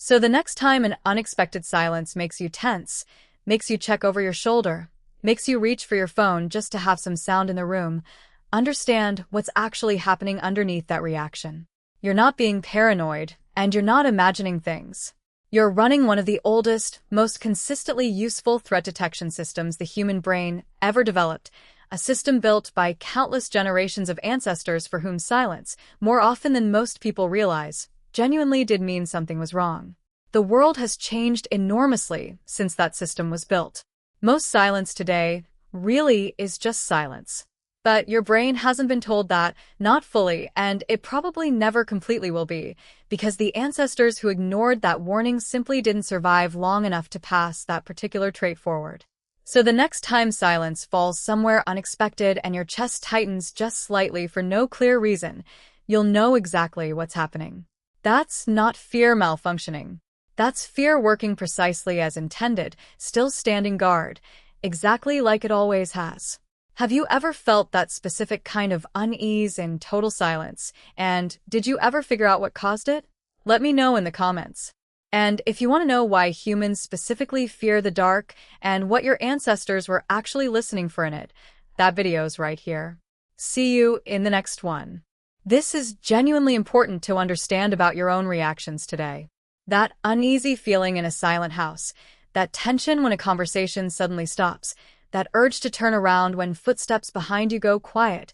So the next time an unexpected silence makes you tense, makes you check over your shoulder, makes you reach for your phone just to have some sound in the room, understand what's actually happening underneath that reaction. You're not being paranoid, and you're not imagining things. You're running one of the oldest, most consistently useful threat detection systems the human brain ever developed, a system built by countless generations of ancestors for whom silence, more often than most people realize, genuinely did mean something was wrong. The world has changed enormously since that system was built. Most silence today really is just silence. But your brain hasn't been told that, not fully, and it probably never completely will be, because the ancestors who ignored that warning simply didn't survive long enough to pass that particular trait forward. So the next time silence falls somewhere unexpected and your chest tightens just slightly for no clear reason, you'll know exactly what's happening. That's not fear malfunctioning. That's fear working precisely as intended, still standing guard, exactly like it always has. Have you ever felt that specific kind of unease in total silence, and did you ever figure out what caused it? Let me know in the comments. And if you want to know why humans specifically fear the dark and what your ancestors were actually listening for in it, that video's right here. See you in the next one. This is genuinely important to understand about your own reactions today. That uneasy feeling in a silent house, that tension when a conversation suddenly stops, that urge to turn around when footsteps behind you go quiet,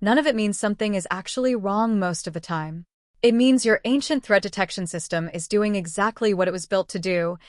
none of it means something is actually wrong most of the time. It means your ancient threat detection system is doing exactly what it was built to do,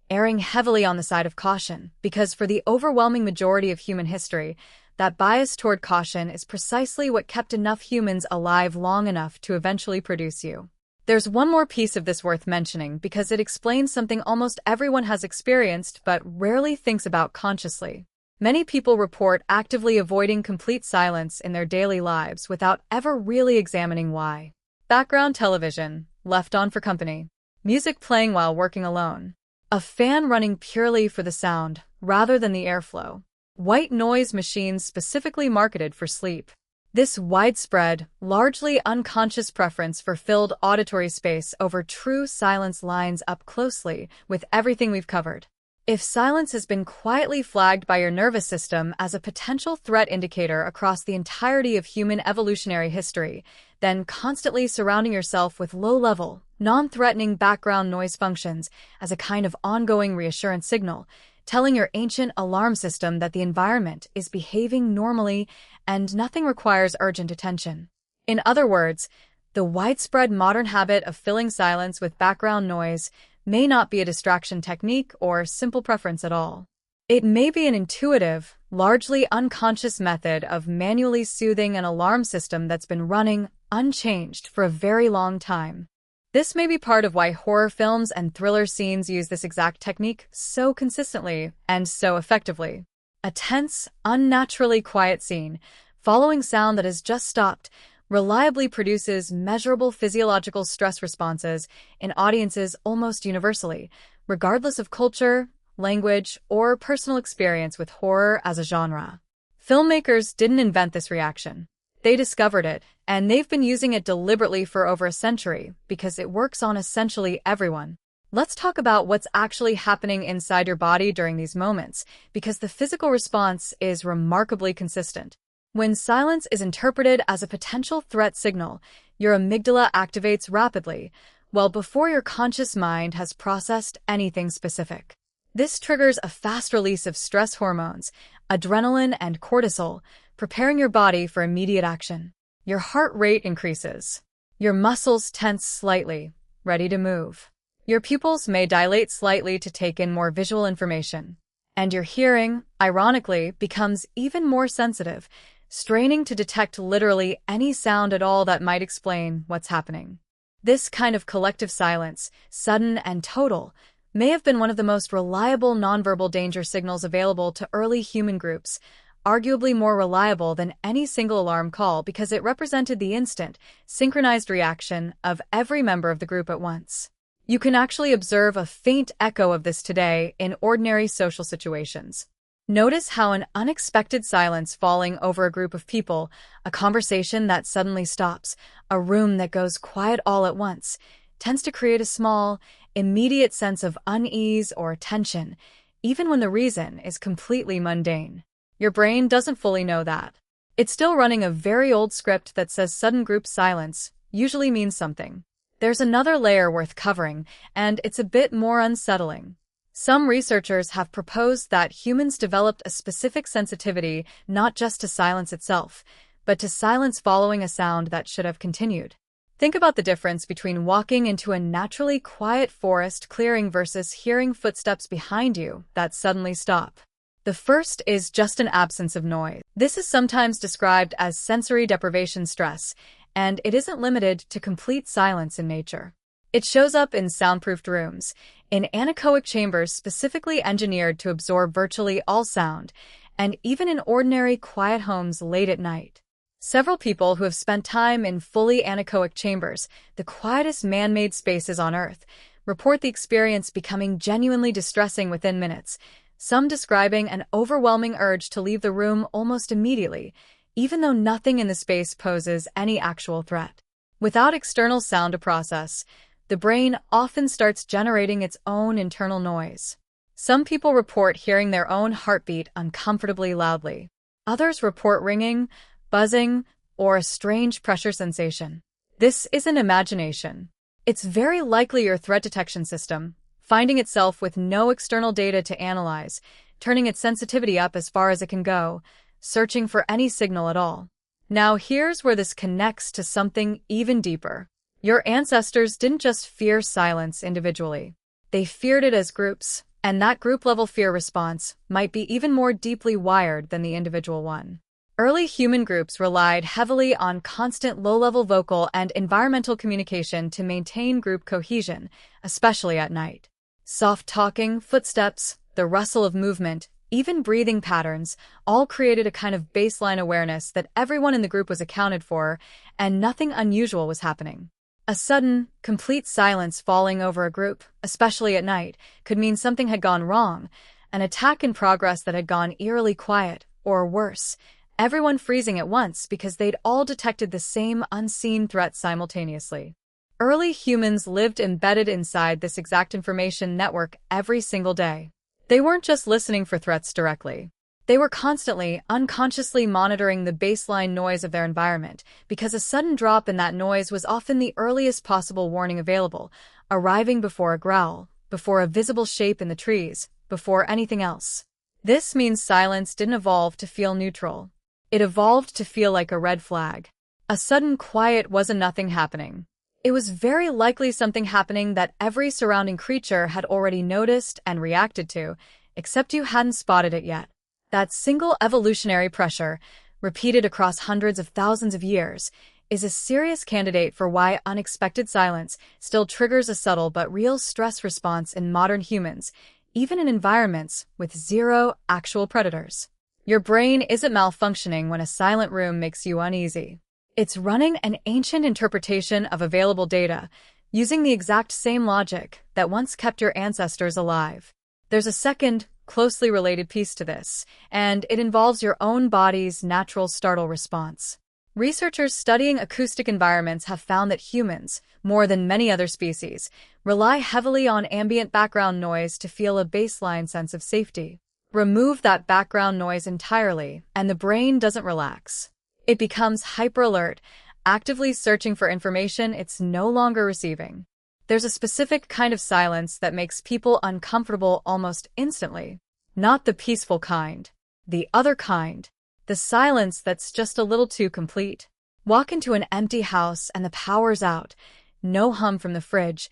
erring heavily on the side of caution, because for the overwhelming majority of human history, that bias toward caution is precisely what kept enough humans alive long enough to eventually produce you. There's one more piece of this worth mentioning because it explains something almost everyone has experienced but rarely thinks about consciously. Many people report actively avoiding complete silence in their daily lives without ever really examining why. Background television, left on for company. Music playing while working alone. A fan running purely for the sound, rather than the airflow. White noise machines specifically marketed for sleep. This widespread, largely unconscious preference for filled auditory space over true silence lines up closely with everything we've covered. If silence has been quietly flagged by your nervous system as a potential threat indicator across the entirety of human evolutionary history, then constantly surrounding yourself with low-level, non-threatening background noise functions as a kind of ongoing reassurance signal, telling your ancient alarm system that the environment is behaving normally and nothing requires urgent attention. In other words, the widespread modern habit of filling silence with background noise may not be a distraction technique or simple preference at all. It may be an intuitive, largely unconscious method of manually soothing an alarm system that's been running unchanged for a very long time. This may be part of why horror films and thriller scenes use this exact technique so consistently and so effectively. A tense, unnaturally quiet scene, following sound that has just stopped, reliably produces measurable physiological stress responses in audiences almost universally, regardless of culture, language, or personal experience with horror as a genre. Filmmakers didn't invent this reaction. They discovered it, and they've been using it deliberately for over a century because it works on essentially everyone. Let's talk about what's actually happening inside your body during these moments, because the physical response is remarkably consistent. When silence is interpreted as a potential threat signal, your amygdala activates rapidly, well before your conscious mind has processed anything specific. This triggers a fast release of stress hormones, adrenaline and cortisol, preparing your body for immediate action. Your heart rate increases. Your muscles tense slightly, ready to move. Your pupils may dilate slightly to take in more visual information. And your hearing, ironically, becomes even more sensitive, straining to detect literally any sound at all that might explain what's happening. This kind of collective silence, sudden and total, may have been one of the most reliable nonverbal danger signals available to early human groups, arguably more reliable than any single alarm call because it represented the instant, synchronized reaction of every member of the group at once. You can actually observe a faint echo of this today in ordinary social situations. Notice how an unexpected silence falling over a group of people, a conversation that suddenly stops, a room that goes quiet all at once, tends to create a small, immediate sense of unease or tension, even when the reason is completely mundane. Your brain doesn't fully know that. It's still running a very old script that says sudden group silence usually means something. There's another layer worth covering, and it's a bit more unsettling. Some researchers have proposed that humans developed a specific sensitivity not just to silence itself, but to silence following a sound that should have continued. Think about the difference between walking into a naturally quiet forest clearing versus hearing footsteps behind you that suddenly stop. The first is just an absence of noise. This is sometimes described as sensory deprivation stress, and it isn't limited to complete silence in nature. It shows up in soundproofed rooms, in anechoic chambers specifically engineered to absorb virtually all sound, and even in ordinary quiet homes late at night. Several people who have spent time in fully anechoic chambers, the quietest man-made spaces on Earth, report the experience becoming genuinely distressing within minutes, some describing an overwhelming urge to leave the room almost immediately, even though nothing in the space poses any actual threat. Without external sound to process, the brain often starts generating its own internal noise. Some people report hearing their own heartbeat uncomfortably loudly. Others report ringing, buzzing, or a strange pressure sensation. This isn't imagination. It's very likely your threat detection system, finding itself with no external data to analyze, turning its sensitivity up as far as it can go, searching for any signal at all. Now here's where this connects to something even deeper. Your ancestors didn't just fear silence individually. They feared it as groups, and that group-level fear response might be even more deeply wired than the individual one. Early human groups relied heavily on constant low-level vocal and environmental communication to maintain group cohesion, especially at night. Soft talking, footsteps, the rustle of movement, even breathing patterns, all created a kind of baseline awareness that everyone in the group was accounted for, and nothing unusual was happening. A sudden, complete silence falling over a group, especially at night, could mean something had gone wrong, an attack in progress that had gone eerily quiet, or worse, everyone freezing at once because they'd all detected the same unseen threat simultaneously. Early humans lived embedded inside this exact information network every single day. They weren't just listening for threats directly. They were constantly, unconsciously monitoring the baseline noise of their environment, because a sudden drop in that noise was often the earliest possible warning available, arriving before a growl, before a visible shape in the trees, before anything else. This means silence didn't evolve to feel neutral. It evolved to feel like a red flag. A sudden quiet wasn't nothing happening. It was very likely something happening that every surrounding creature had already noticed and reacted to, except you hadn't spotted it yet. That single evolutionary pressure, repeated across hundreds of thousands of years, is a serious candidate for why unexpected silence still triggers a subtle but real stress response in modern humans, even in environments with zero actual predators. Your brain isn't malfunctioning when a silent room makes you uneasy. It's running an ancient interpretation of available data, using the exact same logic that once kept your ancestors alive. There's a second, closely related piece to this, and it involves your own body's natural startle response. Researchers studying acoustic environments have found that humans, more than many other species, rely heavily on ambient background noise to feel a baseline sense of safety. Remove that background noise entirely, and the brain doesn't relax. It becomes hyper-alert, actively searching for information it's no longer receiving. There's a specific kind of silence that makes people uncomfortable almost instantly. Not the peaceful kind. The other kind. The silence that's just a little too complete. Walk into an empty house and the power's out. No hum from the fridge.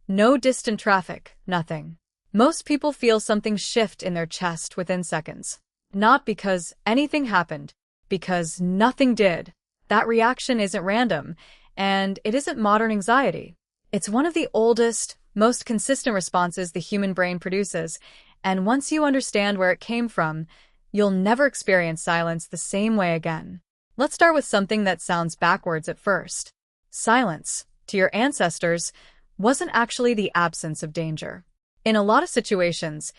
No distant traffic. Nothing. Most people feel something shift in their chest within seconds. Not because anything happened. Because nothing did. That reaction isn't random, and it isn't modern anxiety. It's one of the oldest, most consistent responses the human brain produces, and once you understand where it came from, you'll never experience silence the same way again. Let's start with something that sounds backwards at first. Silence, to your ancestors, wasn't actually the absence of danger. In a lot of situations,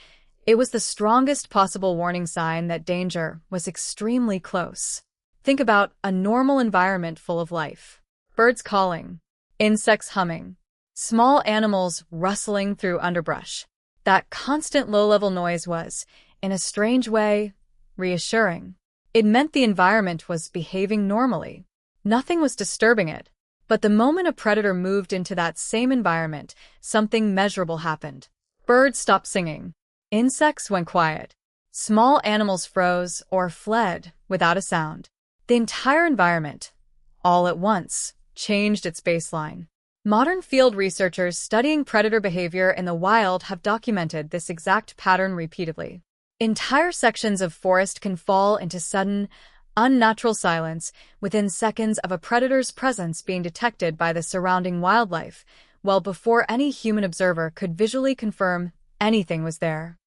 it was the strongest possible warning sign that danger was extremely close. Think about a normal environment full of life. Birds calling, insects humming, Small animals rustling through underbrush. That constant low-level noise was, in a strange way, reassuring. It meant the environment was behaving normally. Nothing was disturbing it. But the moment a predator moved into that same environment, something measurable happened. Birds stopped singing. Insects went quiet. Small animals froze or fled without a sound. The entire environment, all at once, changed its baseline. Modern field researchers studying predator behavior in the wild have documented this exact pattern repeatedly. Entire sections of forest can fall into sudden, unnatural silence within seconds of a predator's presence being detected by the surrounding wildlife, well before any human observer could visually confirm anything was there.